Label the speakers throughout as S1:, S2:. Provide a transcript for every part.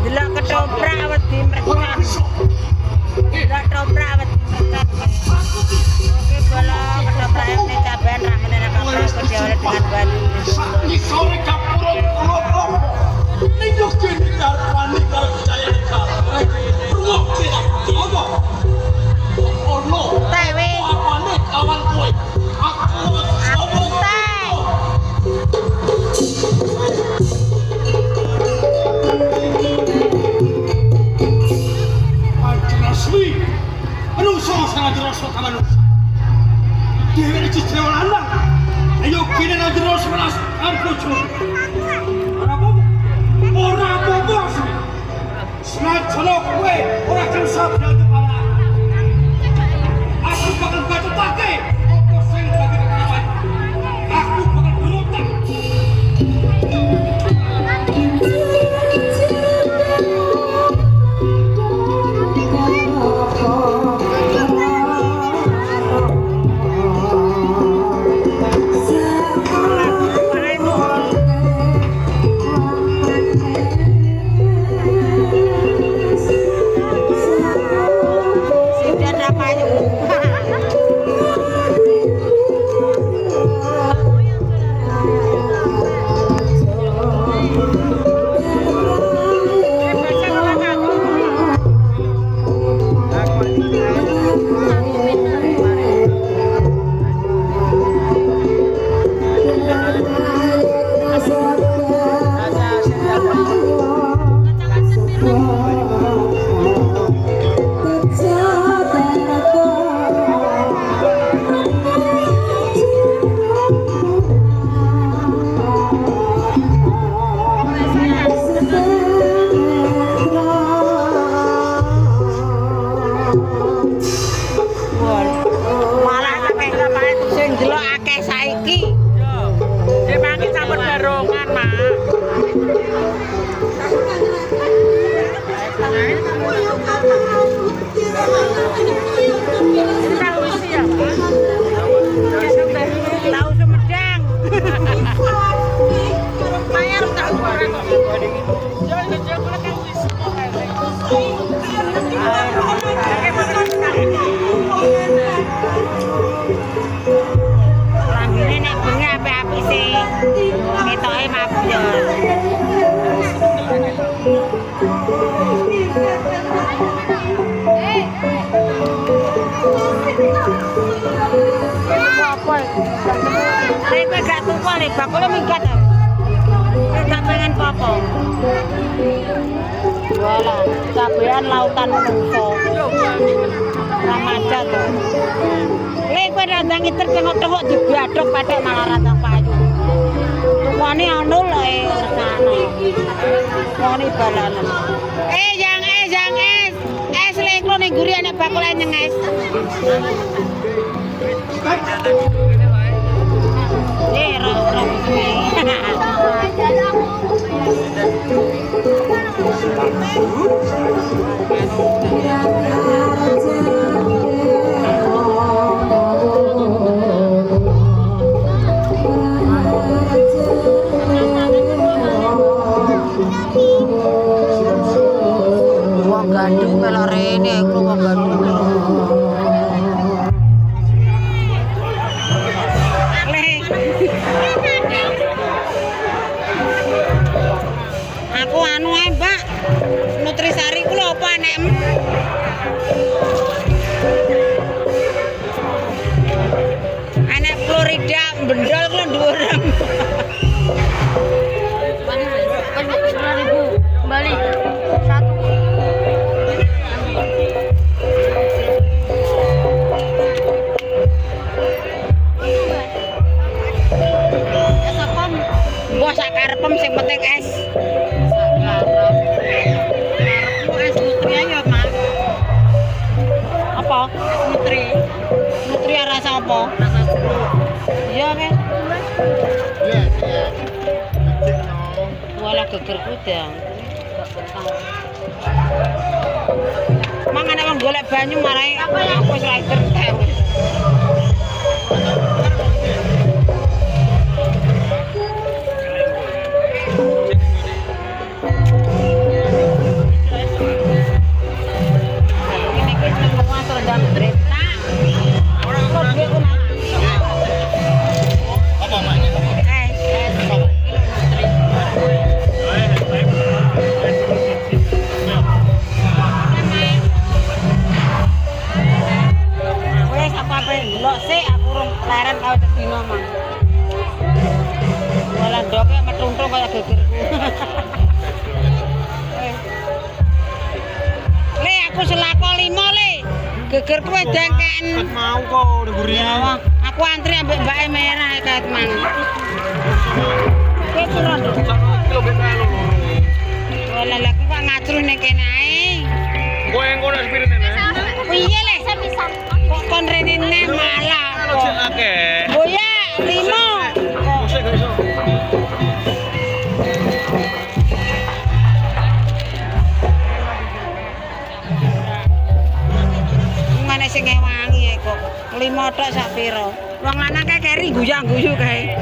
S1: Delok ketoprak wedi mercon. Delok ketoprak wedi mercon. Oke, bola ketoprak ini cabean ramene nek kok dioleh dengan batu.
S2: Sakni sore kapurun kula. Ninjuk kene wani karo percaya nek. Rungok tidak. Apa? Ono.
S1: Tewe.
S2: Apane kawan kowe? Aku
S1: teh.
S2: Asli, manusia sangat jelas sama manusia. Dia ini cicil anak. Ayo kini nak jelas melas ampucu. Orang apa asli? Senang celok kue orang kan sabda tu kala. Aku bakal batu pakai. Aku sel bagi kawan. Aku bakal berontak. Bakule minggat. Enggak pengen popo. Wala, cabean lautan menungso. Ramadan. Lek kowe randang iter tengok-tengok digadhok pathek malah randang payu. Tukane anu lho sana. Wani balanan. Yang es. Es lek lo ning guri ana bakul nyenges. Wong gandung melok rene aku wong gandung. Aku anu ae, Mbak. Nutrisari ku lho apa anekmu? Anek Florida bendol ku dhuwur. Kan 10.000 kembali. Satu. Ya sapam. Mbok sak karepem sing penting es. Nutri rasa apa? Rasa jeruk. Iya kan? Iya. Wala geger kudang. Mangan wong golek banyu marai aku wis ra gertek. man. Malah ndoke metuntung kaya gegerku. Le aku selako 5 le. Gegerku wis dengken.
S3: Mau kok ngguri.
S2: Ya, aku antri ambek mbake merah kayak mang. Kowe piro, Nduk?
S3: Kilo beka lho.
S2: Wala lek kok ngacru ning kene ae.
S3: Kowe engko nek spirine ne.
S2: Piye le sepisan. Kok kon rene malah.
S3: Kalau cek akeh.
S2: Oh ya, 5.
S3: Musik gak iso.
S2: Ngene sing ngewangi kok. 5 tok sak pira. Wong lanang kae keri guyang-guyu kae.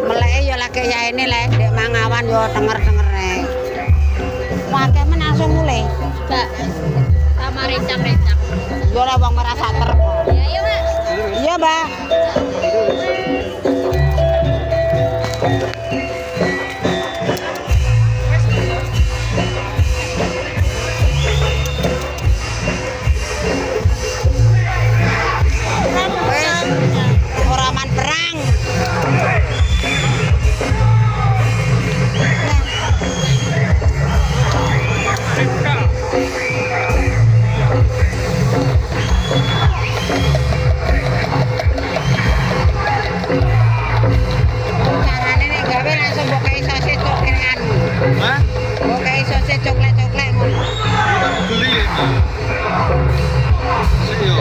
S2: Meleke ya lagi ya ini lek dek mangawan yo denger-dengere. Wake men langsung mulai.
S4: Mbak, sama rencang-rencang.
S2: Yo ora wong merasa terep.
S4: Ya, iya, Mbak.
S2: Iya, Mbak. Wis ora man perang. Carane nek gawe langsung mbok kei sosis coklat anu.
S3: Hah?
S2: Mbok kei sosis coklat-coklat ngono.
S3: Beli ini. Sik yo.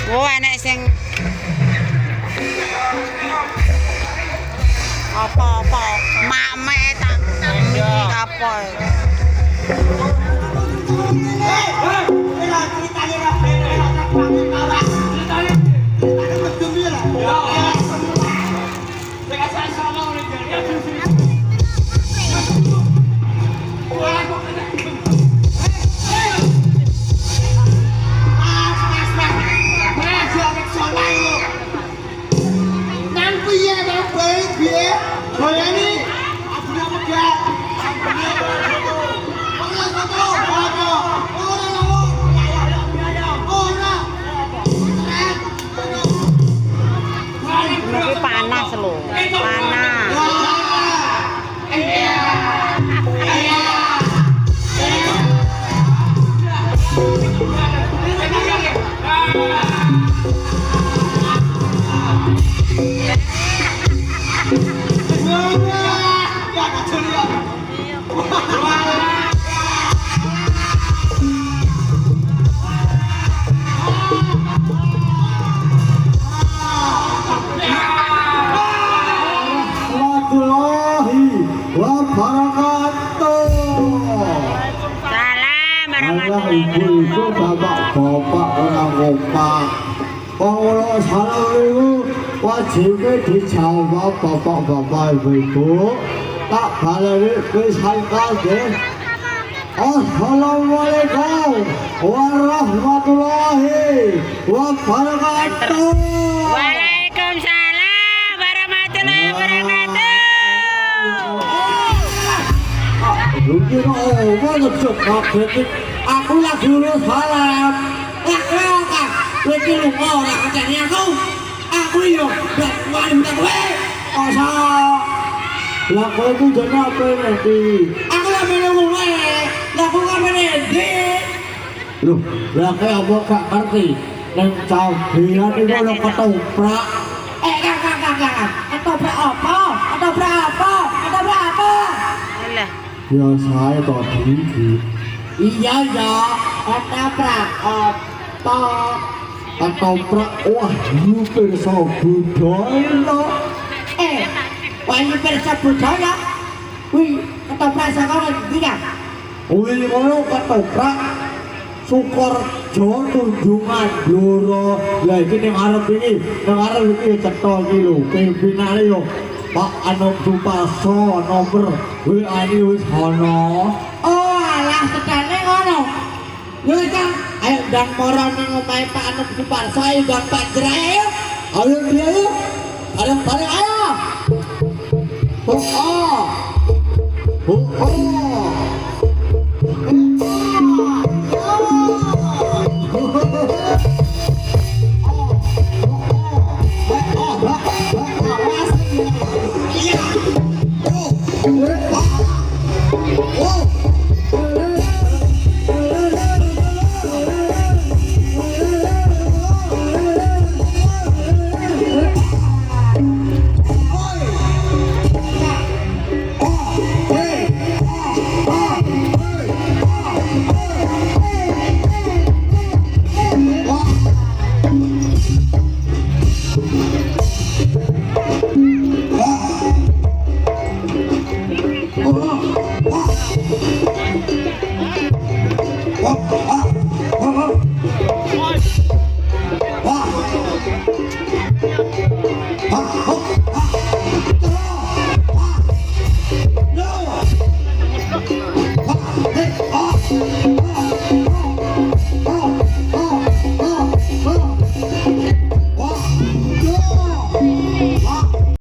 S2: Oh, enek sing apa-apa mame tak apa. Ini panas lho, panas. Salam warahmatullahi
S5: Ibu-ibu, bapak-bapak, orang kompak. Kalau salam itu wajibnya dijawab bapak-bapak, ibu-ibu. Tak balik kesangkan deh. Assalamualaikum warahmatullahi wabarakatuh.
S2: Waalaikumsalam warahmatullahi wabarakatuh.
S5: Mungkin mana cepat aku lagi urus salam. Kakak, lagi lupa orang kerjanya aku yuk, gak minta gue. Asal, lah kau itu jadi apa nanti? Aku lah minum gue, lah aku gak menedi. Loh, lah kayak apa gak ngerti? Dan cabian itu lo ketoprak. Kakak, ketoprak apa? Ketoprak apa? Ketoprak apa?
S2: Alah,
S5: Ya saya tak tinggi. Iya ya, ketoprak apa? Ketoprak wah hampir so budaya. Wahyu bersabut saya. Wih, ketoprak sekarang tidak. Wih, ngono ketoprak syukur Jawa tunjungan bluro. Lah iki ning arep iki cetha iki lho, pimpinane yo Pak Anom Supaso nomor WA-ne wis ana. Oh, alah sedane ngono. Yo Kang, ayo ndang moro ning omahe Pak Anom Supaso ayo ndang Pak Jrai ayo. Ayo dia ayo. Bareng-bareng ayo. Oh. Oh,